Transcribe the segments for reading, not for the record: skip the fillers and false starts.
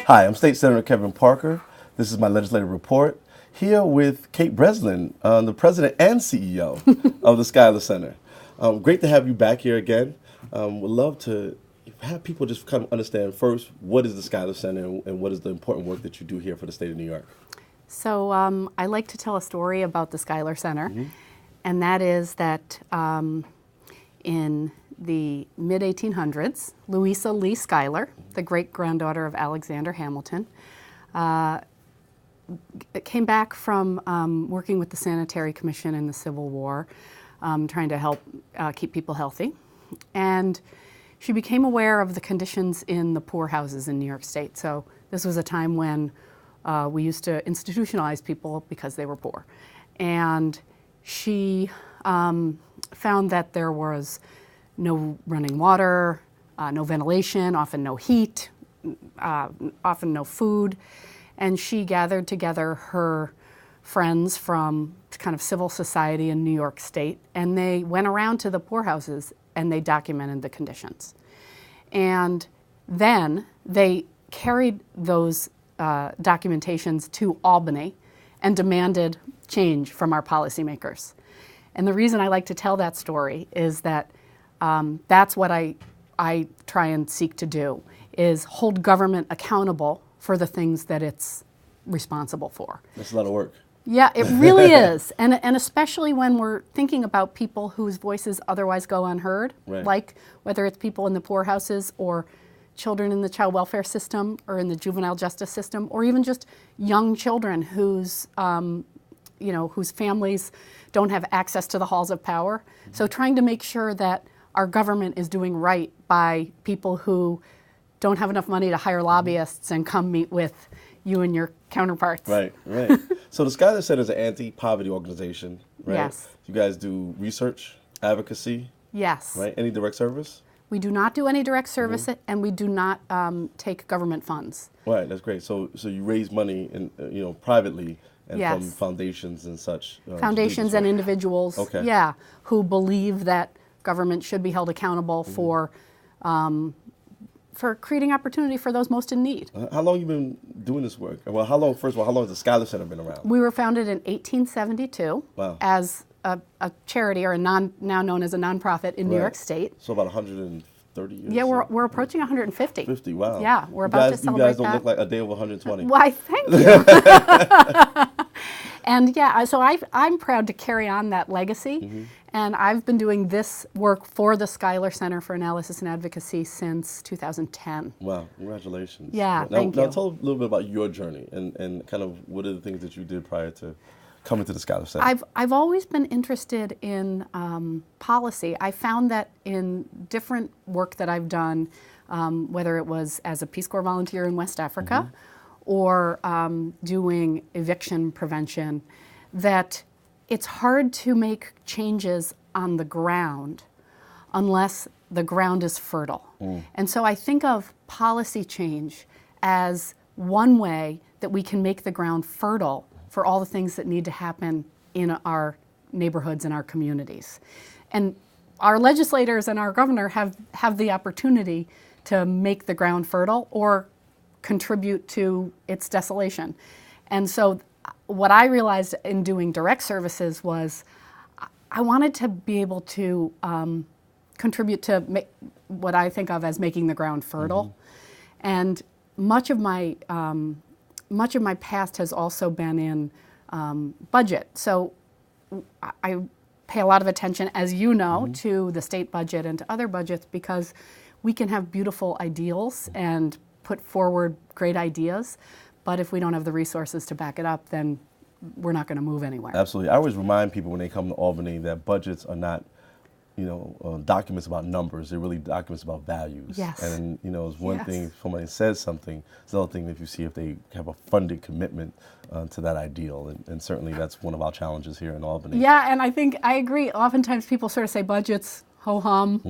Hi, I'm State Senator Kevin Parker. This is my legislative report here with Kate Breslin, the president and CEO of the Schuyler Center. Great to have you back here again. Would love to have people just kind of understand first, what is the Schuyler Center and what is the important work that you do here for the state of New York? So I like to tell a story about the Schuyler Center, and that is that in the mid-1800s, Louisa Lee Schuyler, the great-granddaughter of Alexander Hamilton, came back from working with the Sanitary Commission in the Civil War, trying to help keep people healthy. And she became aware of the conditions in the poorhouses in New York State. So this was a time when we used to institutionalize people because they were poor. And she found that there was no running water, no ventilation, often no heat, often no food. And she gathered together her friends from kind of civil society in New York State, and they went around to the poorhouses and they documented the conditions. And then they carried those documentations to Albany and demanded change from our policymakers. And the reason I like to tell that story is that that's what I try and seek to do, is hold government accountable for the things that it's responsible for. That's a lot of work. Yeah, it really is. And especially when we're thinking about people whose voices otherwise go unheard, Right. like whether it's people in the poorhouses or children in the child welfare system or in the juvenile justice system, or even just young children whose families don't have access to the halls of power. So trying to make sure that our government is doing right by people who don't have enough money to hire lobbyists and come meet with you and your counterparts. Right. So the Schuyler Center is an anti-poverty organization, right? Yes. You guys do research, advocacy, Yes. right? Any direct service? We do not do any direct service, and we do not take government funds. Right, that's great. So you raise money privately and Yes. from foundations and such. Foundations and individuals, Okay. yeah, who believe that government should be held accountable for creating opportunity for those most in need. How long have you been doing this work? Well, first of all, how long has the Schuyler Center been around? We were founded in 1872 Wow. as a charity, or now known as a nonprofit in New York State. So about 130 years? Yeah, we're approaching 150. 50, wow. Yeah, we're about to celebrate You guys don't that. look like a day over 120. Why, thank you. And yeah, so I'm proud to carry on that legacy. And I've been doing this work for the Schuyler Center for Analysis and Advocacy since 2010. Wow, congratulations. Yeah, now, thank now you. tell a little bit about your journey and kind of what are the things that you did prior to coming to the Schuyler Center. I've always been interested in policy. I found that in different work that I've done, whether it was as a Peace Corps volunteer in West Africa or doing eviction prevention, that it's hard to make changes on the ground unless the ground is fertile. And so I think of policy change as one way that we can make the ground fertile for all the things that need to happen in our neighborhoods and our communities. And our legislators and our governor have the opportunity to make the ground fertile or contribute to its desolation. And so what I realized in doing direct services was I wanted to be able to contribute to what I think of as making the ground fertile. And much of my past has also been in budget. So I pay a lot of attention, as you know, to the state budget and to other budgets, because we can have beautiful ideals and put forward great ideas, but if we don't have the resources to back it up, then we're not going to move anywhere. Absolutely. I always remind people when they come to Albany that budgets are not documents about numbers. They're really documents about values. Yes. And, it's one Yes. thing if somebody says something, it's another thing if you see if they have a funded commitment to that ideal. And certainly that's one of our challenges here in Albany. Yeah, and I agree. Oftentimes people sort of say budgets, ho-hum,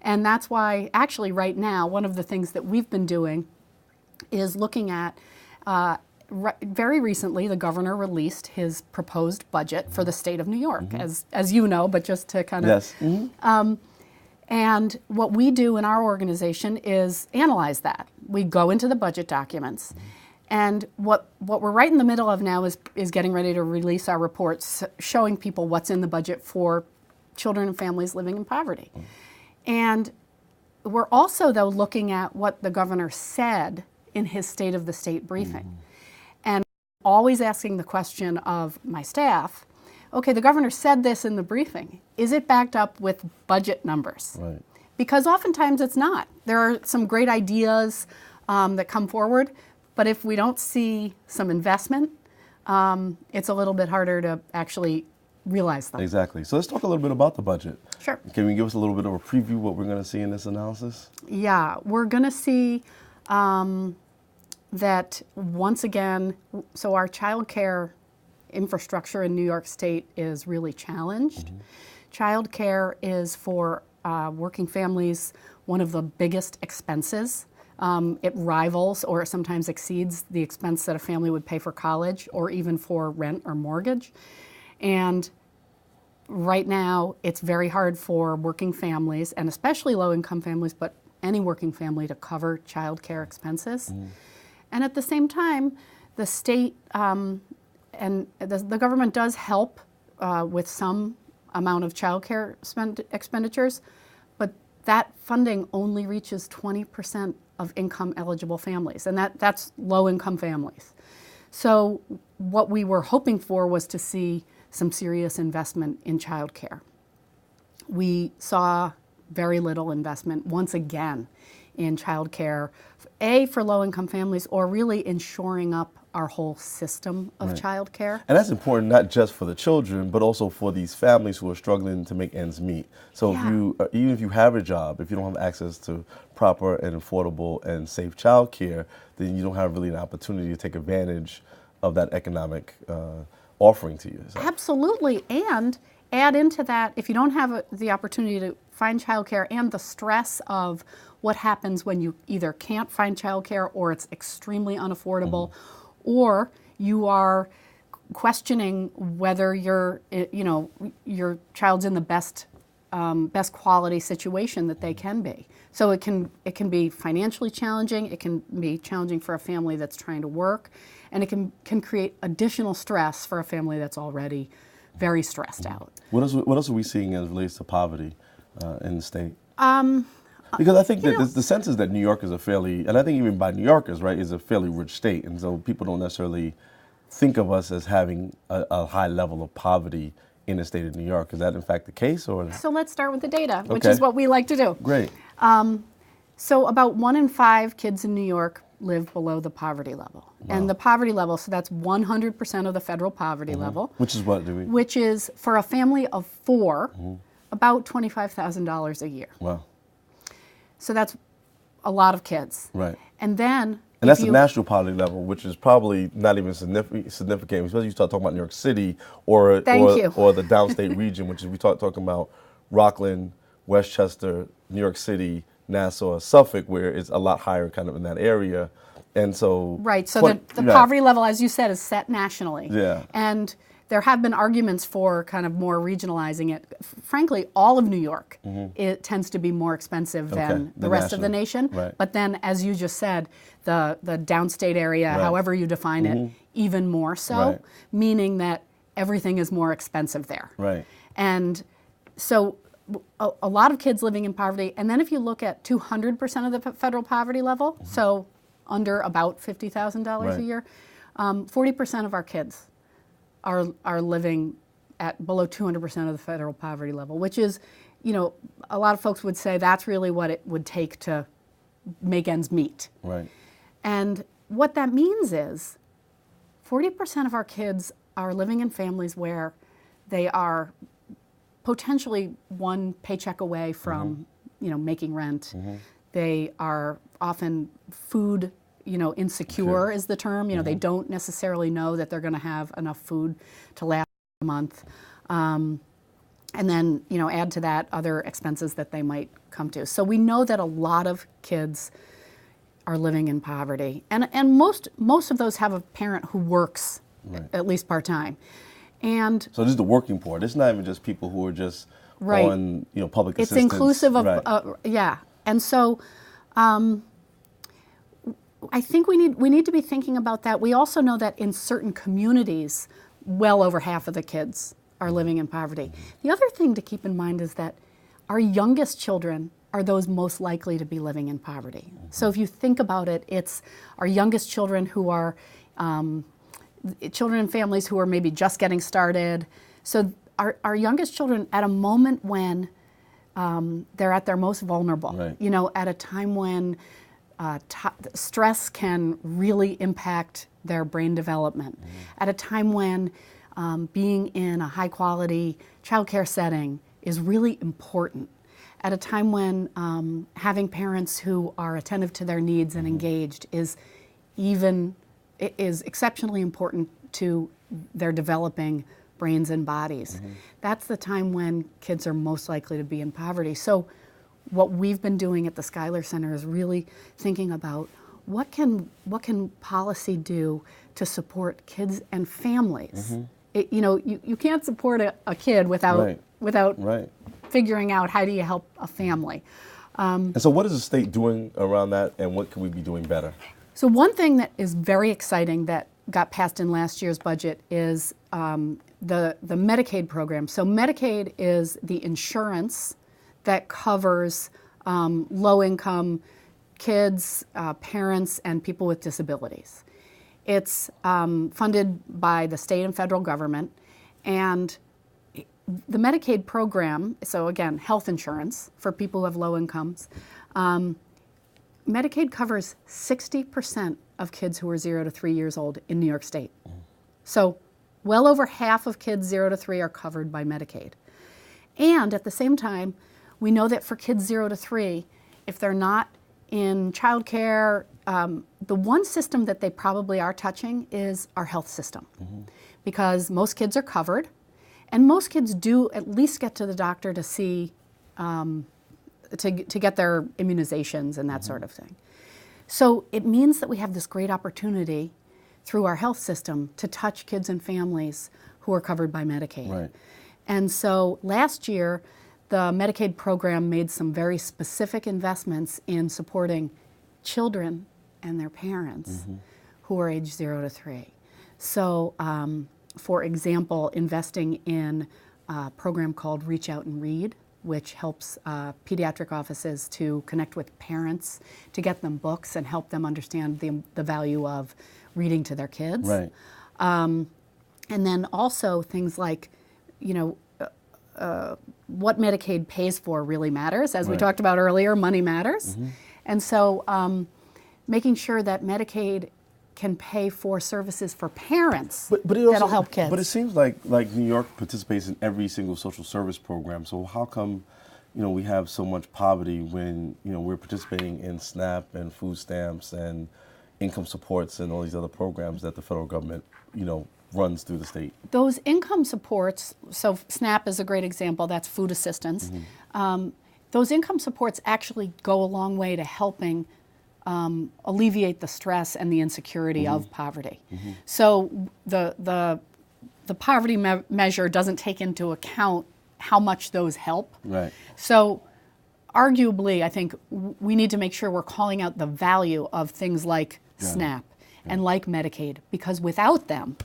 and that's why actually right now, one of the things that we've been doing is looking at very recently, the governor released his proposed budget for the state of New York, as you know, but just to kind of. Yes. And what we do in our organization is analyze that. We go into the budget documents. And what we're right in the middle of now is getting ready to release our reports showing people what's in the budget for children and families living in poverty. And we're also, though, looking at what the governor said in his State of the State briefing. And always asking the question of my staff, okay, the governor said this in the briefing. Is it backed up with budget numbers? Right. Because oftentimes it's not. There are some great ideas that come forward, but if we don't see some investment, it's a little bit harder to actually realize them. Exactly. So let's talk a little bit about the budget. Sure. Can you give us a little bit of a preview of what we're going to see in this analysis? Yeah, we're going to see that once again, so our child care infrastructure in New York State is really challenged. Child care is for working families one of the biggest expenses. It rivals or sometimes exceeds the expense that a family would pay for college or even for rent or mortgage. And right now, it's very hard for working families, and especially low-income families, but any working family, to cover child care expenses. And at the same time, the state and the government does help with some amount of child care expenditures, but that funding only reaches 20% of income-eligible families, and that's low-income families. So what we were hoping for was to see some serious investment in child care. We saw very little investment, once again, in child care, for low-income families, or really in shoring up our whole system of child care. And that's important not just for the children, but also for these families who are struggling to make ends meet. So if you, even if you have a job, if you don't have access to proper and affordable and safe child care, then you don't have really an opportunity to take advantage of that economic offering to you. So. Absolutely, and add into that, if you don't have the opportunity to find childcare and the stress of what happens when you either can't find childcare or it's extremely unaffordable, or you are questioning whether your child's in the best quality situation that they can be. So it can be financially challenging. It can be challenging for a family that's trying to work, and it can create additional stress for a family that's already very stressed out. What else are we seeing as it relates to poverty in the state? Because I think that the sense is that New York is a fairly, and I think even by New Yorkers, right, is a fairly rich state, and so people don't necessarily think of us as having a high level of poverty in the state of New York. Is that in fact the case, or? So let's start with the data, which is what we like to do. Great. So about 1 in 5 kids in New York live below the poverty level. Wow. And the poverty level, so that's 100% of the federal poverty level. Which is what, do we? Which is, for a family of 4, about $25,000 a year. Wow. So that's a lot of kids. Right. And then... And that's the national poverty level, which is probably not even significant, especially you start talking about New York City or the downstate region, which is we talking about Rockland, Westchester, New York City, Nassau, Suffolk, where it's a lot higher kind of in that area. And so... Right, so the poverty level, as you said, is set nationally. Yeah. And there have been arguments for kind of more regionalizing it. Frankly, all of New York, it tends to be more expensive than the rest of the nation. Right. But then, as you just said, the downstate area, however you define it, even more so, meaning that everything is more expensive there. Right. And so a lot of kids living in poverty. And then if you look at 200% of the federal poverty level, so under about $50,000 a year, 40% of our kids are living at below 200% of the federal poverty level, which is, a lot of folks would say that's really what it would take to make ends meet. Right. And what that means is 40% of our kids are living in families where they are potentially one paycheck away from, making rent. They are often food insecure is the term. They don't necessarily know that they're going to have enough food to last a month. And then, add to that other expenses that they might come to. So we know that a lot of kids are living in poverty. And most of those have a parent who works at least part-time. And So this is the working poor. This is not even just people who are just Right. on, public it's assistance. inclusive of, Right. yeah. And so I think we need to be thinking about that. We also know that in certain communities, well over half of the kids are living in poverty. The other thing to keep in mind is that our youngest children are those most likely to be living in poverty. So if you think about it, it's our youngest children who are children and families who are maybe just getting started. So our youngest children at a moment when they're at their most vulnerable, Right. At a time when stress can really impact their brain development, at a time when being in a high quality childcare setting is really important, at a time when having parents who are attentive to their needs and engaged is exceptionally important to their developing brains and bodies. That's the time when kids are most likely to be in poverty. So what we've been doing at the Schuyler Center is really thinking about what can policy do to support kids and families. You can't support a kid without Right. Right. figuring out how do you help a family. And so what is the state doing around that, and what can we be doing better? So one thing that is very exciting that got passed in last year's budget is the Medicaid program. So Medicaid is the insurance that covers low-income kids, parents, and people with disabilities. It's funded by the state and federal government, and the Medicaid program, so again, health insurance for people who have low incomes, Medicaid covers 60% of kids who are 0 to 3 years old in New York State. So well over half of kids 0 to 3 are covered by Medicaid. And at the same time, we know that for kids 0 to 3, if they're not in childcare, the one system that they probably are touching is our health system. Because most kids are covered, and most kids do at least get to the doctor to see, to get their immunizations and that sort of thing. So it means that we have this great opportunity through our health system to touch kids and families who are covered by Medicaid. Right. And so last year, the Medicaid program made some very specific investments in supporting children and their parents who are age 0 to 3. So, for example, investing in a program called Reach Out and Read, which helps pediatric offices to connect with parents, to get them books and help them understand the value of reading to their kids. Right. And then also things like, what Medicaid pays for really matters. As we Right. talked about earlier, money matters. And so making sure that Medicaid can pay for services for parents But it also, that'll help kids. But it seems like New York participates in every single social service program. So how come, we have so much poverty when we're participating in SNAP and food stamps and income supports and all these other programs that the federal government runs through the state? Those income supports, so SNAP is a great example, that's food assistance. Those income supports actually go a long way to helping alleviate the stress and the insecurity of poverty. So the poverty measure doesn't take into account how much those help. Right. So arguably, I think we need to make sure we're calling out the value of things like SNAP and like Medicaid, because without them,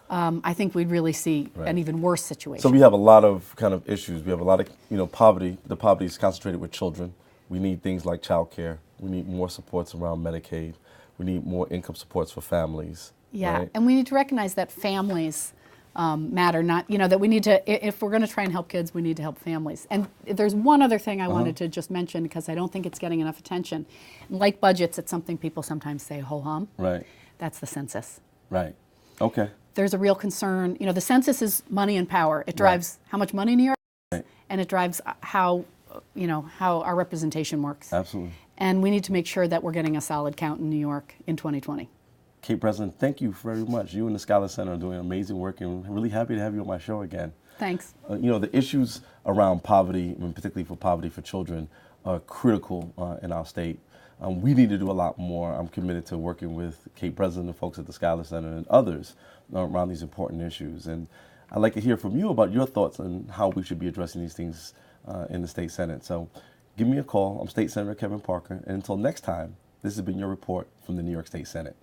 I think we'd really see an even worse situation. So we have a lot of kind of issues. We have a lot of, poverty. The poverty is concentrated with children. We need things like childcare. We need more supports around Medicaid. We need more income supports for families. Yeah, right? and we need to recognize that families matter, not, that we need to, if we're going to try and help kids, we need to help families. And there's one other thing I wanted to just mention, because I don't think it's getting enough attention. Like budgets, it's something people sometimes say ho-hum. Right. That's the census. Right. Okay. There's a real concern. The census is money and power. It drives how much money New York has, and it drives how our representation works. Absolutely. And we need to make sure that we're getting a solid count in New York in 2020. Kate Breslin, thank you very much. You and the Schuyler Center are doing amazing work, and I'm really happy to have you on my show again. Thanks. The issues around poverty, and particularly for poverty for children, are critical in our state. We need to do a lot more. I'm committed to working with Kate Breslin and folks at the Schuyler Center and others around these important issues. And I'd like to hear from you about your thoughts on how we should be addressing these things in the state Senate. So give me a call. I'm State Senator Kevin Parker. And until next time, this has been your report from the New York State Senate.